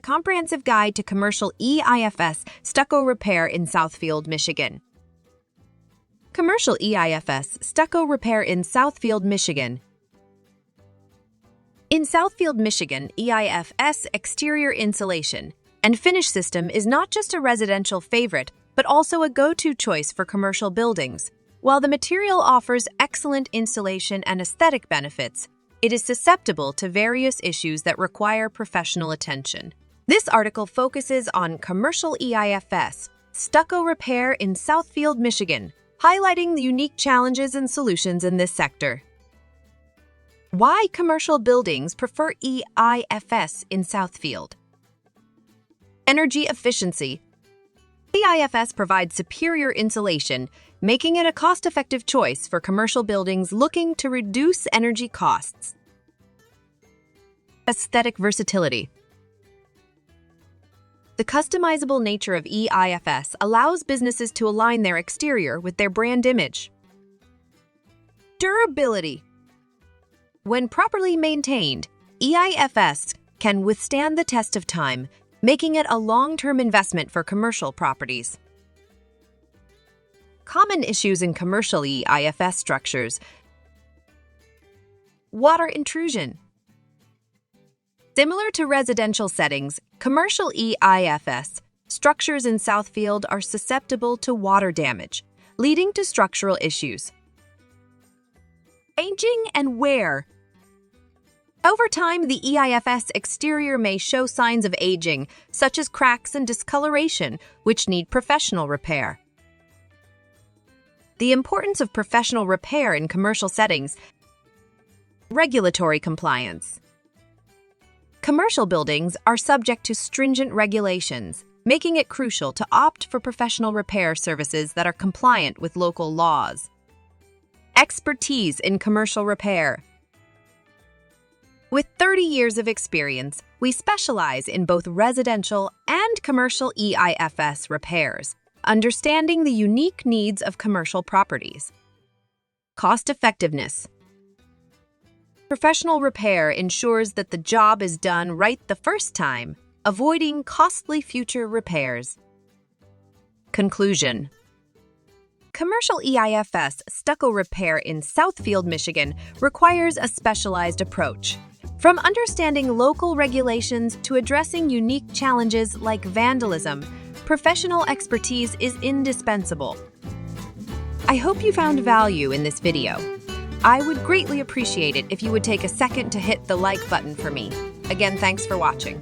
comprehensive guide to commercial EIFS stucco repair in Southfield, Michigan. Commercial EIFS stucco repair in Southfield, Michigan. In Southfield, Michigan, EIFS exterior insulation and finish system is not just a residential favorite, but also a go-to choice for commercial buildings. While the material offers excellent insulation and aesthetic benefits, it is susceptible to various issues that require professional attention. This article focuses on commercial EIFS stucco repair in Southfield, Michigan, highlighting the unique challenges and solutions in this sector. Why commercial buildings prefer EIFS in Southfield? Energy efficiency. EIFS provides superior insulation, making it a cost-effective choice for commercial buildings looking to reduce energy costs. Aesthetic versatility. The customizable nature of EIFS allows businesses to align their exterior with their brand image. Durability. When properly maintained, EIFS can withstand the test of time, making it a long-term investment for commercial properties. Common issues in commercial EIFS structures. Water intrusion. Similar to residential settings, commercial EIFS structures in Southfield are susceptible to water damage, leading to structural issues. Aging and wear. Over time, the EIFS exterior may show signs of aging, such as cracks and discoloration, which need professional repair. The importance of professional repair in commercial settings. Regulatory compliance. Commercial buildings are subject to stringent regulations, making it crucial to opt for professional repair services that are compliant with local laws. Expertise in commercial repair. With 30 years of experience, we specialize in both residential and commercial EIFS repairs, understanding the unique needs of commercial properties. Cost-effectiveness. Professional repair ensures that the job is done right the first time, avoiding costly future repairs. Conclusion. Commercial EIFS stucco repair in Southfield, Michigan requires a specialized approach. From understanding local regulations to addressing unique challenges like vandalism, professional expertise is indispensable. I hope you found value in this video. I would greatly appreciate it if you would take a second to hit the like button for me. Again, thanks for watching.